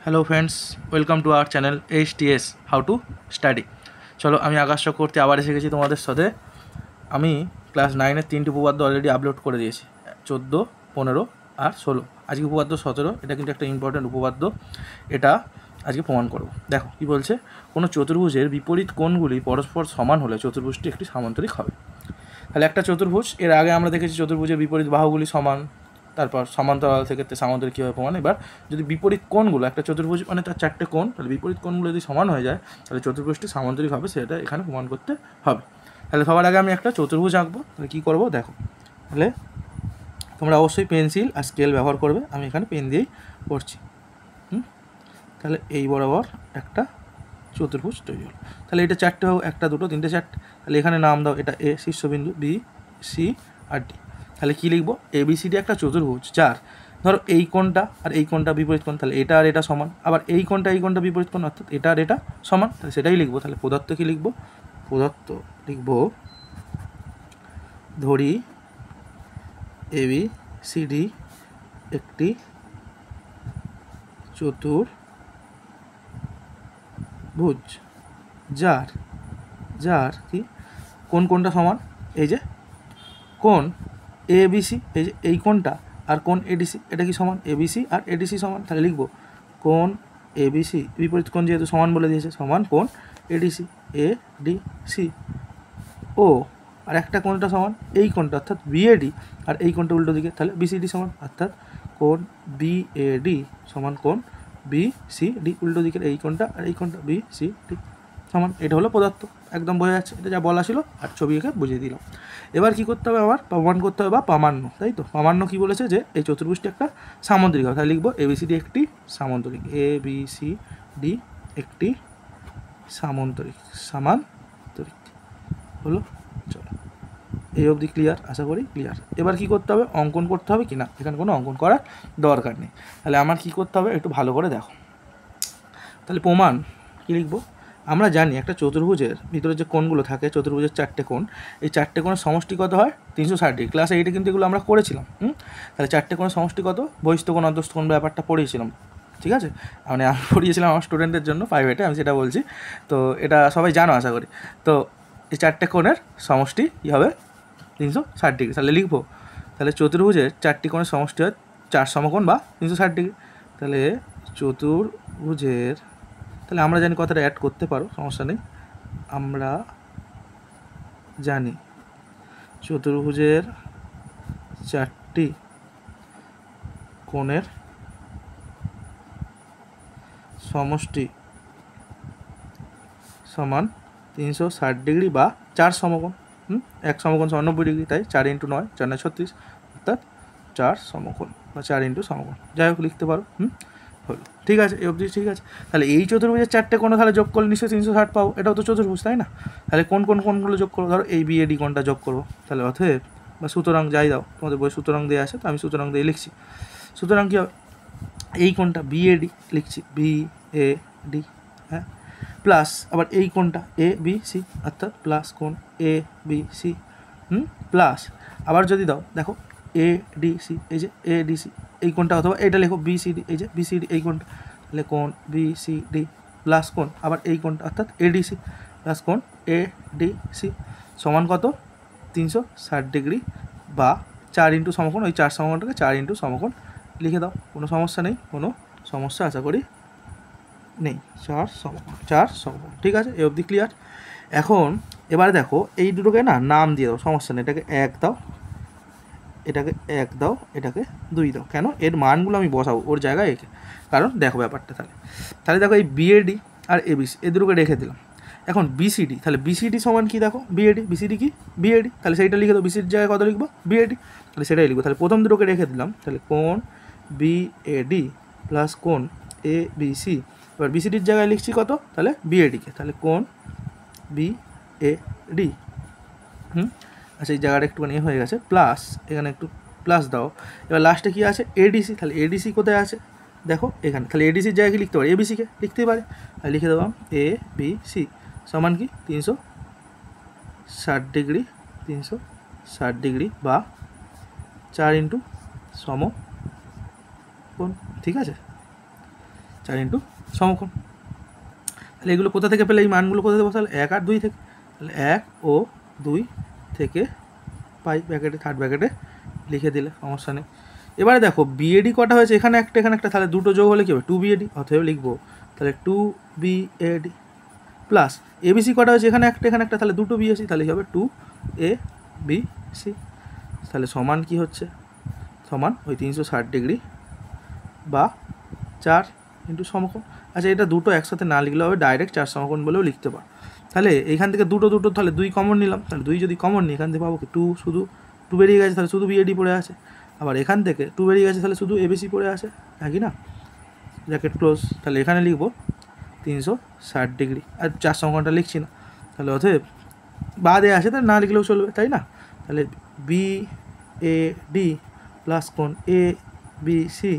Hello friends, welcome to our channel HTS how to study. চলো, আমি আকাশ চক্রবর্তী আবার এসে গেছি তোমাদের সাথে। আমি ক্লাস 9-এর 3টি উপপাদ্য অলরেডি আপলোড করে দিয়েছি, 14, 15 আর 16। আজকে উপপাদ্য 17, এটা কিন্তু একটা ইম্পর্ট্যান্ট উপপাদ্য। এটা আজকে প্রমাণ করব। দেখো কী বলছে, কোনো চতুর্ভুজের বিপরীত কোণগুলি পরস্পর সমান হলে চতুর্ভুজটি একটি সামান্তরিক হবে। তাহলে একটা চতুর্ভুজ, এর আগে আমরা দেখেছি চতুর্ভুজের বিপরীত বাহুগুলি সমান, তারপর সমান্তরাল থেকে সামান্তরিক কীভাবে প্রমাণ। এবার যদি বিপরীত কোণগুলো, একটা চতুর্ভুজ মানে তার 4টে কোণ, তাহলে বিপরীত কোণগুলো যদি সমান হয়ে যায় তাহলে চতুর্ভুজটি সামান্তরিক হবে, সেটা এখানে প্রমাণ করতে হবে। তাহলে সবার আগে আমি একটা চতুর্ভুজ আঁকবো। তাহলে কী করবো দেখো, তাহলে তোমরা অবশ্যই পেন্সিল আর স্কেল ব্যবহার করবে, আমি এখানে পেন দিয়েই করছি। তাহলে এই বরাবর একটা চতুর্ভুজ তৈরি হলো। তাহলে এটা 4টে হোক, 1, 2, 3, 4। তাহলে এখানে নাম দাও, এটা এ শীর্ষবিন্দু, বি, সি আর ডি। তাহলে কী লিখবো, ABCD একটা চতুর্ভুজ যার ধরো এই কোণটা আর এই কোণটা বিপরীত কোণ, তাহলে এটা আর এটা সমান। আবার এই কোণটা বিপরীত কোণ, অর্থাৎ এটা আর এটা সমান, তাহলে সেটাই লিখবো। তাহলে প্রদত্ত কী লিখবো, প্রদত্ত লিখবো, ধরি ABCD একটি চতুর্ভুজ যার কি কোণটা সমান, এই যে কোণ ABC, এই যে এই কোণটা আর কোণ ADC, এটা কি সমান, ABC আর ADC সমান। তাহলে লিখবো কোণ ABC, বিপরীত কোণ যেহেতু সমান বলে দিয়েছে, সমান কোণ ADC, ADC ও আর একটা কোণটা সমান এই কোণটা, অর্থাৎ BAD, আর এই কোণটা উল্টো দিকে, তাহলে BCD সমান, অর্থাৎ কোণ BAD সমান কোণ BCD, উল্টো দিকের এই কোণটা আর এই কোণটা BCD সমান। এটা হলো পদার্থ, একদম বোঝা যাচ্ছে, এটা যা বলা ছিল আর ছবি এঁকে বুঝিয়ে দিলাম। এবার কী করতে হবে, আবার প্রমাণ করতে হবে বা প্রামাণ্য, তাই তো। প্রামাণ্য কী বলেছে, যে এই চতুর্ভুজটি একটা সামান্তরিক হবে। তাহলে লিখবো ABCD একটি সামান্তরিক, ABCD একটি সামান্তরিক হলো। চলো, এই অবধি ক্লিয়ার, আশা করি ক্লিয়ার। এবার কী করতে হবে, অঙ্কন করতে হবে কি না, এখানে কোনো অঙ্কন করার দরকার নেই। তাহলে আমার কী করতে হবে, একটু ভালো করে দেখো। তাহলে প্রমাণ কী লিখবো, আমরা জানি একটা চতুর্ভুজের ভিতরে যে কোণগুলো থাকে, চতুর্ভুজের 4টে কোণ, এই 4টে কোণের সমষ্টি কত হয়, 360 ডিগ্রি। ক্লাস 8-এ কিন্তু এগুলো আমরা করেছিলাম। তাহলে 4টে কোণের সমষ্টি কত, বহিস্থ কোণ অন্তস্থ কোণ ব্যাপারটা পড়িয়েছিলাম, ঠিক আছে। মানে আমি পড়িয়েছিলাম আমার স্টুডেন্টদের জন্য প্রাইভেটে, আমি সেটা বলছি। তো এটা সবাই জানো আশা করি। তো এই 4টে কোণের সমষ্টি কী হবে, 360 ডিগ্রি। তাহলে লিখবো, তাহলে চতুর্ভুজের 4টি কোণের সমষ্টি হয় 4 সমকোণ বা 360 ডিগ্রি। তাহলে চতুর্ভুজের, তাহলে আমরা জানি কথাটা অ্যাড করতে পারো, সমস্যা নেই। আমরা জানি চতুর্ভুজের 4টি কোণের সমষ্টি সমান 360 ডিগ্রি বা 4 সমকোণ। এক সমকোণ 90 ডিগ্রি, তাই 4 × 9, 4 9 36, অর্থাৎ 4 সমকোণ বা 4 × সমকোণ, যাই হোক লিখতে পারো। হলো, ঠিক আছে, এই অবধি ঠিক আছে। তাহলে এই চতুর্ভুজের 4টে কোণ তাহলে যোগ করলে নিশ্চয়ই 360 পাবো, এটাও তো চতুর্ভুজ, তাই না। তাহলে কোনগুলো যোগ করবো, ধরো এই BAD কোণটা যোগ করবো। তাহলে অতএব বা সুতরাং, যাই দাও, তোমাদের বই সুতরাং দিয়ে আসে, তো আমি সুতরাং দিয়ে লিখছি। সুতরাং কী হবে, এই কোণটা BAD লিখছি, BAD, হ্যাঁ, প্লাস আবার এই কোণটা ABC, অর্থাৎ প্লাস কোণ ABC, প্লাস আবার যদি দাও দেখো ADC, এই যে ADC এই কোণটা, অথবা এটা লেখো BCD, এই যে BCD এই কোণটা, তাহলে কোণ BCD প্লাস কোণ আবার এই কোণটা, অর্থাৎ ADC প্লাস কোণ ADC সমান কত, 360 ডিগ্রি বা 4 × সমকোণ, ওই 4 সমকোণটাকে 4 × সমকোণ লিখে দাও, কোনো সমস্যা নেই, কোনো সমস্যা আশা করি নেই। 4 সমকোণ, ঠিক আছে, এই অবধি ক্লিয়ার। এখন এবারে দেখো, এই দুটোকে না নাম দিয়ে দাও, সমস্যা নেই। এটাকে 1 দাও, এটাকে 1 দাও, এটাকে 2 দাও। কেন, এর মানগুলো আমি বসাবো ওর জায়গায় একে, কারণ দেখো ব্যাপারটা। তাহলে দেখো এই BAD আর ABC এই দুটোকে রেখে দিলাম। এখন BCD, তাহলে BCD সমান কি দেখো, BAD, BCD কি BAD, তাহলে সেইটা লিখে দাও। BCD জায়গায় কত লিখবো, BAD, তাহলে সেটাই লিখবো। তাহলে প্রথম দুটোকে রেখে দিলাম, তাহলে কোণ BAD প্লাস কোণ ABC। এবার BCDর জায়গায় লিখছি কত, তাহলে BAD-কে, তাহলে কোণ BAD। আচ্ছা, এই জায়গাটা একটুখানি হয়ে গেছে, প্লাস এখানে একটু প্লাস দাও। এবার লাস্টে কী আছে, ADC, তাহলে ADC কোথায় আছে দেখো এখানে, তাহলে ADCর জায়গায় লিখতে পারি, ABCকে লিখতেই পারে, তাহলে লিখে দেবো ABC সমান কি 360 ডিগ্রি, 360 ডিগ্রি বা 4 × সমকোণ, ঠিক আছে। 4 ইন্টু সমকোণ। তাহলে এগুলো কোথা থেকে পেলে, এই মানগুলো কোথা থেকে বসালে 1 আর 2 থেকে, তাহলে 1 ও 2 থেকে পাই, ব্র্যাকেটে থার্ড ব্র্যাকেটে লিখে দিলে সমস্যা নেই। এবারে দেখো বিএডি কটা হয়েছে, এখানে একটা এখানে একটা, তাহলে দুটো যোগ হলে কী হবে 2 বিএডি, অতএব লিখবো তাহলে 2 বিএডি প্লাস এবিসি কটা হয়েছে, এখানে একটা এখানে একটা, তাহলে দুটো বিএসি, তাহলে কী হবে 2 ABC, তাহলে সমান কি হচ্ছে, সমান ওই 360 ডিগ্রি বা 4 ইন্টু সমকোণ। আচ্ছা এটা দুটো একসাথে না লিখলে হবে, ডাইরেক্ট 4 সমকোণ বলেও লিখতে পারো। তাহলে এইখান থেকে দুটো তাহলে 2 কমন নিলাম, তাহলে 2 যদি কমন নিই এখান থেকে পাবো কি 2, শুধু 2 বেরিয়ে গেছে, তাহলে শুধু বিএডি পড়ে আছে। আবার এখান থেকে 2 বেরিয়ে গেছে, তাহলে শুধু এবিসি পড়ে আছে, একই না, ব্র্যাকেট ক্লোজ। তাহলে এখানে লিখবো 360 ডিগ্রি, আর 4 সমকোণটা লিখছি না, তাহলে অতএব বাদে আসে, তাহলে না লিখলেও চলবে, তাই না। তাহলে বিএডি প্লাস কোণ এবিসি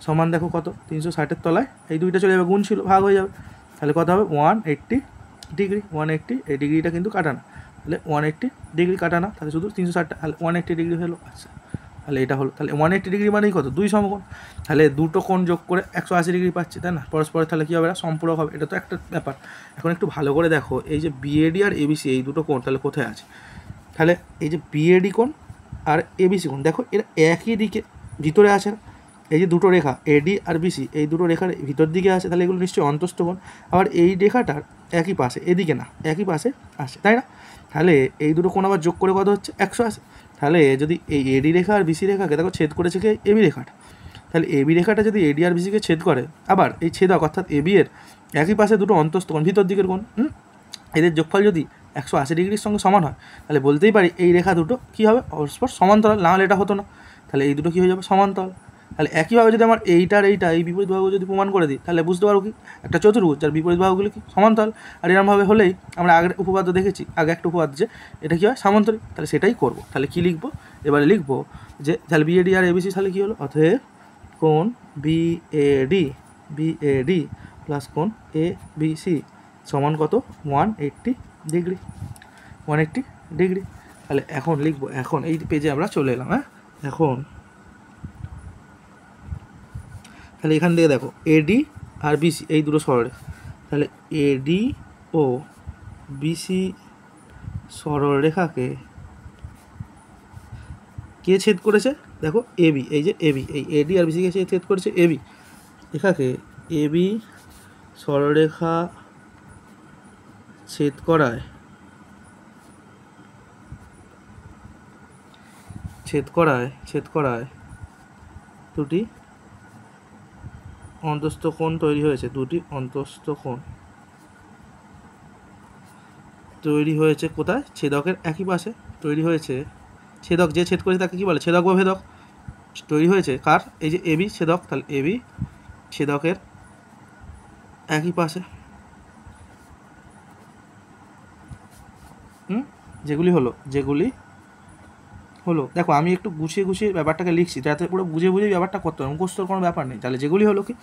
সমান দেখো কত, 360-এর তলায় এই দুইটা চলে যাবে, গুণ ছিল ভাগ হয়ে যাবে, তাহলে কত হবে 180 ডিগ্রি। 180, এই ডিগ্রিটা কিন্তু কাটা না, তাহলে 180 ডিগ্রি কাটা না, তাহলে শুধু 360, তাহলে 180 ডিগ্রি হলো। আচ্ছা তাহলে এটা হলো, তাহলে 180 ডিগ্রি মানেই কত, 2 সমকোণ, তাহলে দুটো কোণ যোগ করে 180 ডিগ্রি পাচ্ছি, তাই না, পরস্পরের, তাহলে কী হবে না, সম্পূরক হবে। এটা তো একটা ব্যাপার। এখন একটু ভালো করে দেখো, এই যে বিএডি আর এবিসি এই দুটো কোণ তাহলে কোথায় আছে, তাহলে এই যে বিএডি কোণ আর এবিসি কোণ, দেখো এরা একই দিকে ভিতরে আছে না, এই যে দুটো রেখা এডি আর বিসি, এই দুটো রেখার ভিতর দিকে আছে, তাহলে এগুলো নিশ্চয়ই অন্তস্থ কোণ। আবার এই রেখাটার একই পাশে, এদিকে না, একই পাশে আসে, তাই না, তাহলে এই দুটো কোণ আবার যোগ করে কত হচ্ছে 180। তাহলে যদি এই এডি রেখা আর বিসি রেখাকে দেখো ছেদ করেছে কি এবি রেখাটা, তাহলে এবি রেখাটা যদি এডি আর বিসিকে ছেদ করে, আবার এই ছেদক অর্থাৎ এবি এর একই পাশে দুটো অন্তস্থ কোণ, ভিতর দিকের কোণ, এদের যোগফল যদি 180 ডিগ্রির সঙ্গে সমান হয়, তাহলে বলতেই পারি এই রেখা দুটো কী হবে, পরস্পর সমান্তরাল, না হলে এটা হতো না, তাহলে এই দুটো কী হয়ে যাবে, সমান্তরাল। তাহলে একইভাবে যদি আমার এইটার এইটা এই বিপরীত বাহু যদি প্রমাণ করে দিই, তাহলে বুঝতে পারবো কি একটা চতুর্ভুজ যার বিপরীত বাহুগুলো কি সমান্তরাল, আর এরকমভাবে হলেই আমরা আগের উপপাদ্য দেখেছি, আগে একটা উপপাদ্য যে এটা কী হয় সামান্তরিক, তাহলে সেটাই করব। তাহলে কী লিখবো, এবারে লিখবো যে তাহলে বিএডি আর এবিসি তাহলে কী হলো, অতএব কোণ বিএডি প্লাস কোণ এবিসি সমান কত 180 ডিগ্রি, 180 ডিগ্রি। তাহলে এখন লিখবো, এখন এই পেজে আমরা চলে এলাম, হ্যাঁ এখন তাহলে এখান থেকে দেখো এডি আর বিসি এই দুটো সরলরেখা, তাহলে এডি ও বিসি সরলরেখাকে কে ছেদ করেছে, দেখো এবি, এই যে এবি, এই এডি আর বিসিকে ছেদ করেছে এবি রেখাকে, এবি সরলরেখা ছেদ করায় দুটি অন্তস্থ কোণ তৈরি হয়েছে, দুটি অন্তস্থ কোণ তৈরি হয়েছে কোথায়, ছেদকের একই পাশে তৈরি হয়েছে, ছেদক যে ছেদ করেছে তাকে কী বলে, ছেদক বা ভেদক, তৈরি হয়েছে কার, এই যে এবি ছেদক, তাহলে এবি ছেদকের একই পাশে, যেগুলি হলো দেখো আমি একটু গুছিয়ে ব্যাপারটাকে লিখছি, যাতে পুরো বুঝে ব্যাপারটা করতে হবে, মুখস্থর কোনো ব্যাপার নেই। তাহলে যেগুলি হলো কি,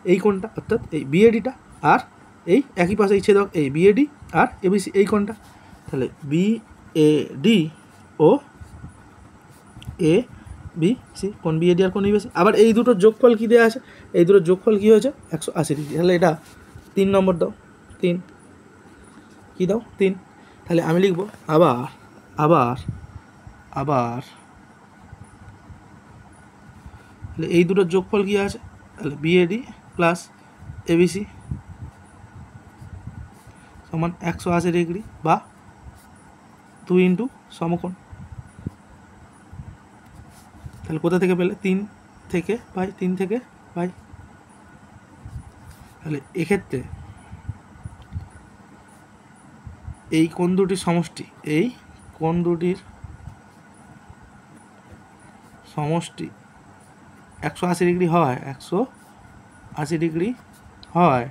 এই কোণটা অর্থাৎ এই বিএডিটা, আর এই একই পাশে এই ছেদক, এই বিএডি আর এবিসি এই কোণটা, তাহলে বিএডি ও এবিসি, কোণ বিএডি আর কোণ এবিসি। আবার এই দুটোর যোগফল কী দেওয়া আছে, এই দুটোর যোগফল কী হয়েছে 180 ডিগ্রি, তাহলে এটা 3 নম্বর দাও, 3 কী দাও 3, তাহলে আমি লিখবো আবার তাহলে এই দুটোর যোগফল কী আছে, তাহলে বিএডি প্লাস এবিসি সমান 180 ডিগ্রি বা 2 ইন্টু সমকোণ। তাহলে কোথা থেকে পেলে, 3 থেকে পাই। তাহলে এক্ষেত্রে এই কোণ দুটির সমষ্টি, 180 ডিগ্রি হয়, 180 ডিগ্রি হয়,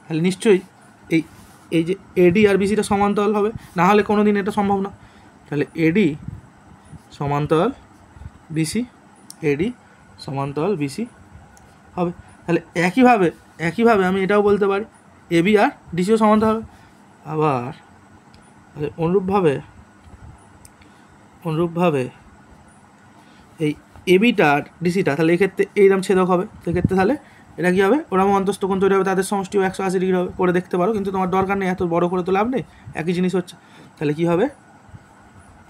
তাহলে নিশ্চয়ই এই যে এডি আর বিসিটা সমান্তরাল হবে, না হলে কোনো দিন এটা সম্ভব না। তাহলে এডি সমান্তরাল বিসি, এডি সমান্তরাল বিসি হবে। তাহলে একইভাবে আমি এটাও বলতে পারি এবি আর ডিসিও সমান্তরাল হবে। আবার তাহলে অনুরূপভাবে এই এবিটার ডিসিটা, তাহলে এক্ষেত্রে এইরকম ছেদক হবে, সেক্ষেত্রে তাহলে এটা কী হবে, ওরকম অন্তস্থ কোণ তৈরি হবে, তাদের সমষ্টিও 180 ডিগ্রি হবে। করে দেখতে পারো, কিন্তু তোমার দরকার নেই, এত বড় করে তো লাভ নেই, একই জিনিস হচ্ছে। তাহলে কী হবে,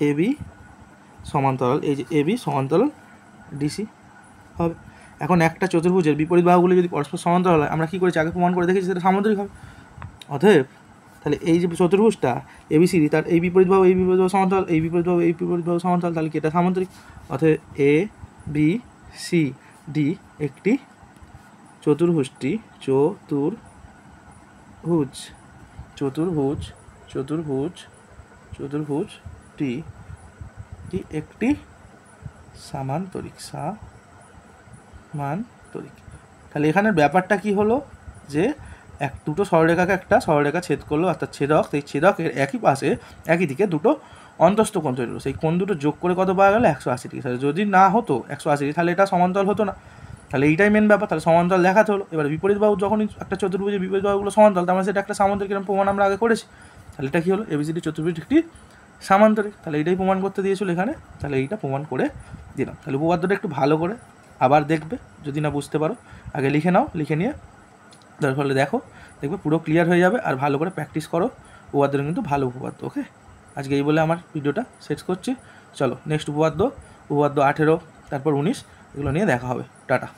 এবি সমান্তরাল, এই যে এবি সমান্তরাল ডিসি হবে। এখন একটা চতুর্ভুজের বিপরীত বাহুগুলি যদি পরস্পর সমান্তরাল হয়, আমরা কী করেছি আগে প্রমাণ করে দেখেছি, সেটা সামান্তরিক হবে। অতএব তাহলে এই যে চতুর্ভুজটা এবিসিডি, তার এই বিপরীত বাহু এই বিপরীত বাহু সমান্তরাল, এই বিপরীত বাহু এই বিপরীত বাহু সমান্তরাল, তাহলে কি এটা সামান্তরিক। অতএব এ বি সি ডি একটি চতুর্ভুজটি চতুর্ভুজটি একটি সামান্তরিক। তাহলে এখানের ব্যাপারটা কি হলো, যে দুটো সরলরেখাকে একটা সরলরেখা ছেদ করলো, অর্থাৎ ছেদক, সেই ছেদকের একই পাশে একই দিকে দুটো অন্তস্থ কোণ তৈরি হলো, সেই কোণ দুটো যোগ করে কত পাওয়া গেল, 180 ডিগ্রি। তাহলে যদি না হতো 180 ডিগ্রি, তাহলে এটা সমান্তরাল হতো না। তাহলে এইটাই মেন ব্যাপার, তাহলে সমান্তরাল দেখাতে হলো। এবার বিপরীত বাহু যখনই একটা চতুর্ভুজের বিপরীত বাহুগুলো সমান্তরাল, তার মানে সেটা একটা সামান্তরিক, এরকম প্রমাণ আমরা আগে করেছি। তাহলে এটা কী হলো, এবিসিডি চতুর্ভুজ একটি সামান্তরিক। তাহলে এইটাই প্রমাণ করতে দিয়েছিল এখানে, তাহলে এইটা প্রমাণ করে দিলাম। তাহলে উপপাদ্যটা একটু ভালো করে আবার দেখবে, যদি না বুঝতে পারো আগে লিখে নাও, লিখে নিয়ে তার ফলে দেখবে পুরো ক্লিয়ার হয়ে যাবে। আর ভালো করে প্র্যাকটিস করো, উপপাদ্যটা কিন্তু ভালো উপপাদ্য। ওকে, আজকে এই বলে আমার ভিডিওটা শেষ করছি। চলো নেক্সট উপপাদ্য 18, তারপর 19, এগুলো নিয়ে দেখা হবে। টাটা।